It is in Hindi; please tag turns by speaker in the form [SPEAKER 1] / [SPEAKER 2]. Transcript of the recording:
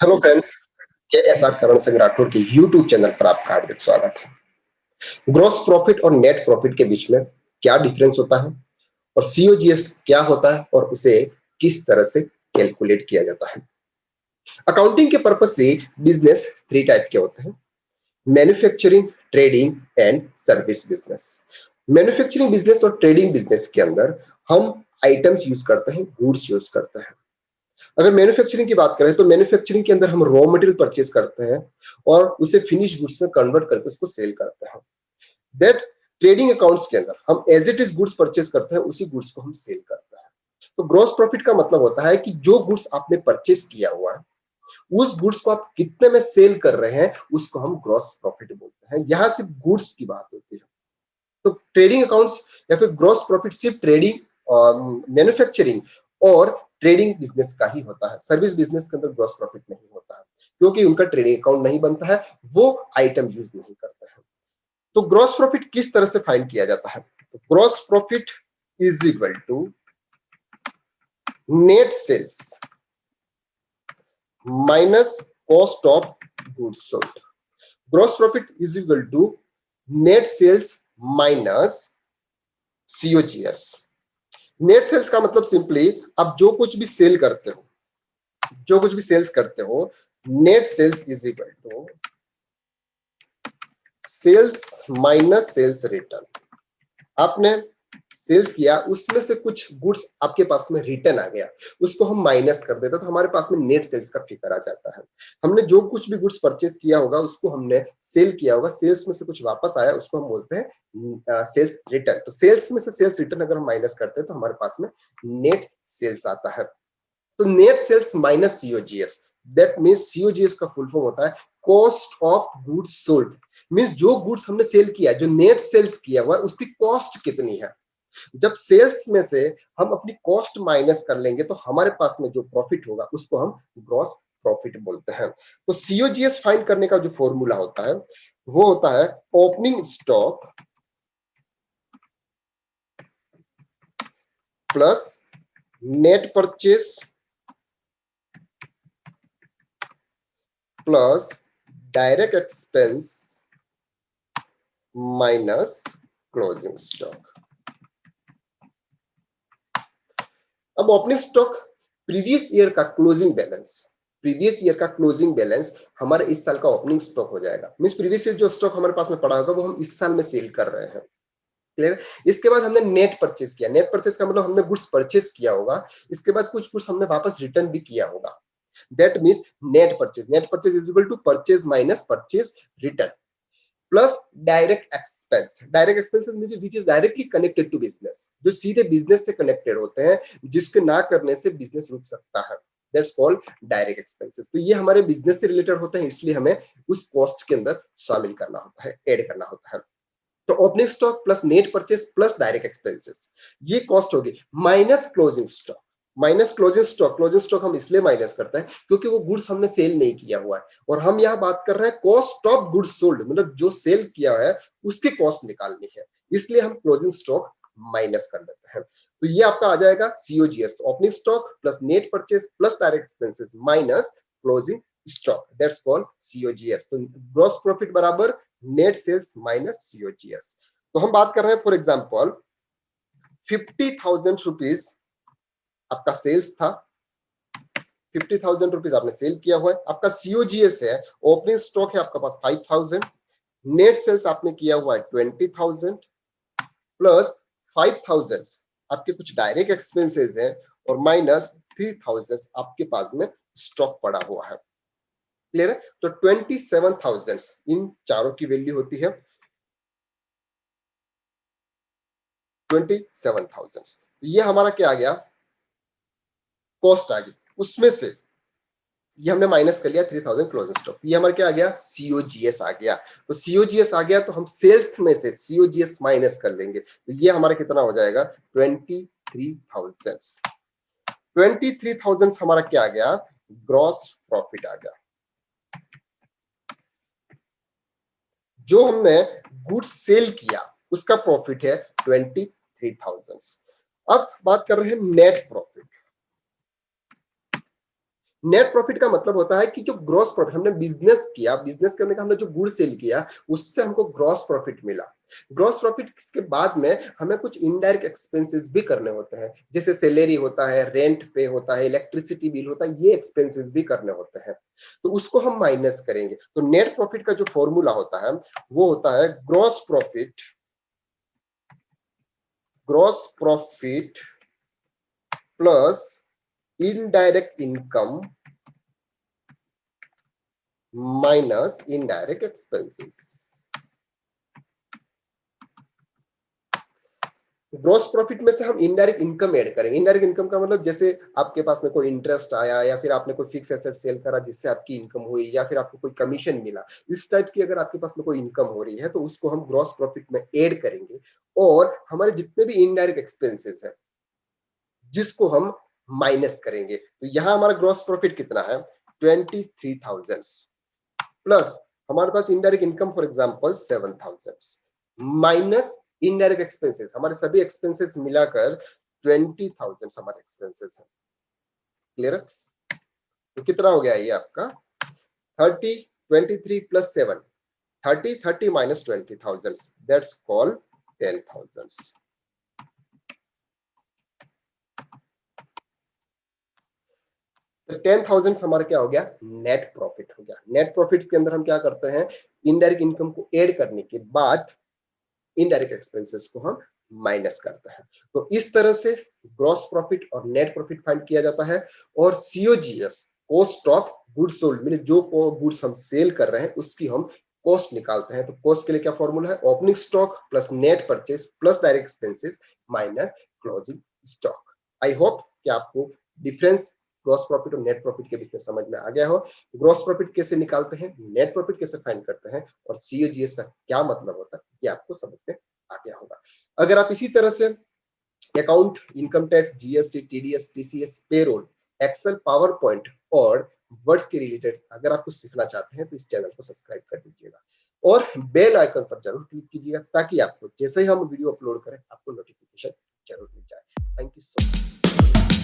[SPEAKER 1] हेलो फ्रेंड्स, के एस आर करण सिंह राठौर के यूट्यूब चैनल पर आपका हार्दिक स्वागत है। ग्रॉस प्रॉफिट और नेट प्रॉफिट के बीच में क्या डिफरेंस होता है और सीओजीएस क्या होता है और उसे किस तरह से कैलकुलेट किया जाता है। अकाउंटिंग के पर्पज से बिजनेस थ्री टाइप के होते हैं: manufacturing, trading and service business. Manufacturing business और ट्रेडिंग बिजनेस के अंदर हम आइटम्स यूज करते हैं, गुड्स यूज करते हैं। अगर मैन्युफैक्चरिंग की बात करें तो मैन्युफैक्चरिंग के अंदर हम रॉ मटेरियल परचेज करते हैं और उसे फिनिश गुड्स में कन्वर्ट करके उसको सेल करते हैं। दैट ट्रेडिंग अकाउंट्स के अंदर हम as it is goods purchase करते हैं, उसी गुड्स को हम सेल करते हैं। तो ग्रॉस प्रॉफिट का मतलब होता है कि जो गुड्स आपने परचेज किया हुआ है उस गुड्स को आप कितने में सेल कर रहे हैं उसको हम ग्रॉस प्रॉफिट बोलते हैं। यहां सिर्फ गुड्स की बात होती है। तो ट्रेडिंग अकाउंट्स या फिर ग्रॉस प्रॉफिट सिर्फ ट्रेडिंग, मैन्युफैक्चरिंग और ट्रेडिंग बिजनेस का ही होता है। सर्विस बिजनेस के अंदर ग्रॉस प्रॉफिट नहीं होता है क्योंकि उनका ट्रेडिंग अकाउंट नहीं बनता है, वो आइटम यूज नहीं करते हैं। तो ग्रॉस प्रॉफिट किस तरह से फाइंड किया जाता है? तो gross profit is equal to net sales minus cost of goods sold. Gross profit is equal to net sales minus COGS. Net sales का मतलब सिंपली आप जो कुछ भी सेल करते हो, जो कुछ भी सेल्स करते हो, net sales is equal to sales minus sales return. आपने सेल्स किया, उसमें से कुछ गुड्स आपके पास में रिटर्न आ गया, उसको हम माइनस कर देते तो हमारे पास में नेट सेल्स का फिगर आ जाता है। हमने जो कुछ भी गुड्स परचेस किया होगा उसको हमने सेल किया होगा, सेल्स में से कुछ वापस आया उसको हम बोलते हैं सेल्स रिटर्न। तो सेल्स में से सेल्स रिटर्न अगर हम माइनस करते हैं तो हमारे पास में नेट सेल्स आता है। तो net sales minus COGS, that means COGS का फुल फॉर्म होता है cost of goods sold. Means जो गुड्स हमने सेल किया, जो नेट सेल्स किया हुआ उसकी कॉस्ट कितनी है। जब सेल्स में से हम अपनी कॉस्ट माइनस कर लेंगे तो हमारे पास में जो प्रॉफिट होगा उसको हम ग्रॉस प्रॉफिट बोलते हैं। तो सीओजीएस फाइंड करने का जो फॉर्मूला होता है वो होता है opening stock plus net purchase plus direct expense minus closing stock. अब ओपनिंग स्टॉक प्रीवियस ईयर का क्लोजिंग बैलेंस, प्रीवियस ईयर का क्लोजिंग बैलेंस हमारे इस साल का ओपनिंग स्टॉक हो जाएगा। मींस प्रीवियस ईयर जो स्टॉक हमारे पास में पड़ा होगा वो हम इस साल में सेल कर रहे हैं। क्लियर? इसके बाद हमने नेट परचेस किया, नेट परचेस का मतलब हमने गुड्स परचेस किया होगा, इसके बाद कुछ गुड्स हमने वापस रिटर्न भी किया होगा। That means net purchase, net purchase is equal to purchase minus purchase return plus direct expense. Direct expenses means which is directly connected to business, जो सीधे बिजनेस से कनेक्टेड होते हैं, जिसके ना करने से बिजनेस रुक सकता है। That's called direct expenses. तो ये हमारे बिजनेस से रिलेटेड होते हैं, इसलिए हमें उस कॉस्ट के अंदर शामिल करना होता है, ऐड करना होता है। तो opening stock plus net purchase plus direct expenses, ये कॉस्ट होगी minus closing stock. Minus closing stock, closing stock हम इसलिए माइनस करते हैं क्योंकि वो गुड्स हमने सेल नहीं किया हुआ है और हम यहाँ बात कर रहे हैं कॉस्ट ऑफ गुड्स सोल्ड, मतलब जो सेल किया है उसकी कॉस्ट निकालनी है, इसलिए हम क्लोजिंग स्टॉक माइनस कर देते हैं। तो ये आपका आ जाएगा COGS, opening stock plus net purchase plus direct expenses minus closing stock, that's called COGS. तो ग्रॉस प्रॉफिट बराबर नेट सेल्स माइनस सीओजीएस। तो हम बात कर रहे हैं फॉर एग्जांपल 50,000 रुपीज आपका सेल्स था, 50,000 रुपीज आपने सेल किया हुआ है, आपका सीओजीएस है, ओपनिंग स्टॉक है आपका पास 5,000, नेट सेल्स आपने किया हुआ है 20,000 प्लस 5,000 आपके कुछ डायरेक्ट एक्सपेंसेस हैं और माइनस 3,000 आपके पास में स्टॉक पड़ा हुआ है। क्लियर है? तो 27,000 इन चारों की वैल्यू होती है 27,000। ये हमारा क्या आ गया? कॉस्ट आ गई। उसमें से ये हमने माइनस कर लिया 3,000 क्लोजिंग स्टॉक, ये हमारा क्या आ गया? सीओजीएस आ गया। तो सीओजीएस आ गया तो हम सेल्स में से सीओजीएस माइनस कर लेंगे, तो ये हमारा कितना हो जाएगा? 23,000। 23,000 हमारा क्या आ गया? ग्रॉस प्रॉफिट आ गया। जो हमने गुड्स सेल किया उसका प्रॉफिट है 23,000। अब बात कर रहे हैं नेट प्रॉफिट। नेट प्रॉफिट का मतलब होता है कि जो ग्रॉस प्रॉफिट हमने बिजनेस किया, बिजनेस करने का हमने जो गुड सेल किया, उससे हमको ग्रॉस प्रॉफिट मिला। ग्रॉस प्रॉफिट के बाद में हमें कुछ इनडायरेक्ट एक्सपेंसेस भी करने होते हैं, जैसे सैलरी होता है, रेंट पे होता है, इलेक्ट्रिसिटी बिल होता है, ये एक्सपेंसेस भी करने होते हैं, तो उसको हम माइनस करेंगे। तो नेट प्रॉफिट का जो फॉर्मूला होता है वो होता है gross profit plus indirect income minus indirect expenses. Gross profit में से हम इनडायरेक्ट इनकम ऐड करेंगे। इनडायरेक्ट इनकम का मतलब जैसे आपके पास में कोई इंटरेस्ट आया या फिर आपने कोई फिक्स एसेट सेल करा जिससे आपकी इनकम हुई या फिर आपको कोई कमीशन मिला, इस टाइप की अगर आपके पास में कोई इनकम हो रही है तो उसको हम ग्रॉस प्रॉफिट में ऐड करेंगे। और हमारे जितने भी इनडायरेक्ट एक्सपेंसेस है जिसको हम माइनस करेंगे, तो यहाँ हमारा ग्रॉस प्रॉफिट कितना है 23,000 प्लस हमारे पास indirect income for example 7,000 minus indirect expenses, हमारे सभी एक्सपेंसेस मिलाकर 20,000 हमारे एक्सपेंसेस है। क्लियर? तो कितना हो गया ये आपका 30, 23 प्लस 7, 30 माइनस 20,000 दैट्स कॉल्ड 10,000। तो 10,000 हमारा क्या हो गया नेट प्रॉफिट हो गया। नेट प्रॉफिट के अंदर हम क्या करते हैं, इनडायरेक्ट इनकम को ऐड करने के बाद इनडायरेक्ट एक्सपेंसेस को हम माइनस करते हैं। तो इस तरह से ग्रॉस प्रॉफिट और नेट प्रॉफिट फाइंड किया जाता है। और COGS cost of goods sold, मतलब जो गुड्स हम सेल कर रहे हैं उसकी हम कॉस्ट निकालते हैं। तो कॉस्ट के लिए क्या फॉर्मूला है, opening stock plus net purchase plus direct expenses minus closing stock. I hope कि आपको डिफरेंस ग्रॉस प्रॉफिट और नेट प्रॉफिट के बीच में समझ में आ गया हो। ग्रॉस प्रॉफिट कैसे निकालते हैं, नेट प्रॉफिट कैसे फाइंड करते हैं और सीओजीएस का क्या मतलब होता है, ये आपको समझ में आ गया होगा। अगर आप इसी तरह से account, income tax, GST, TDS, TCS, payroll, Excel, PowerPoint और वर्ड्स के रिलेटेड अगर आप कुछ सीखना चाहते हैं तो इस चैनल को सब्सक्राइब कर दीजिएगा और बेल आइकन पर जरूर क्लिक कीजिएगा ताकि आपको जैसे ही हम वीडियो अपलोड करें आपको नोटिफिकेशन जरूर मिल जाए। Thank you so much.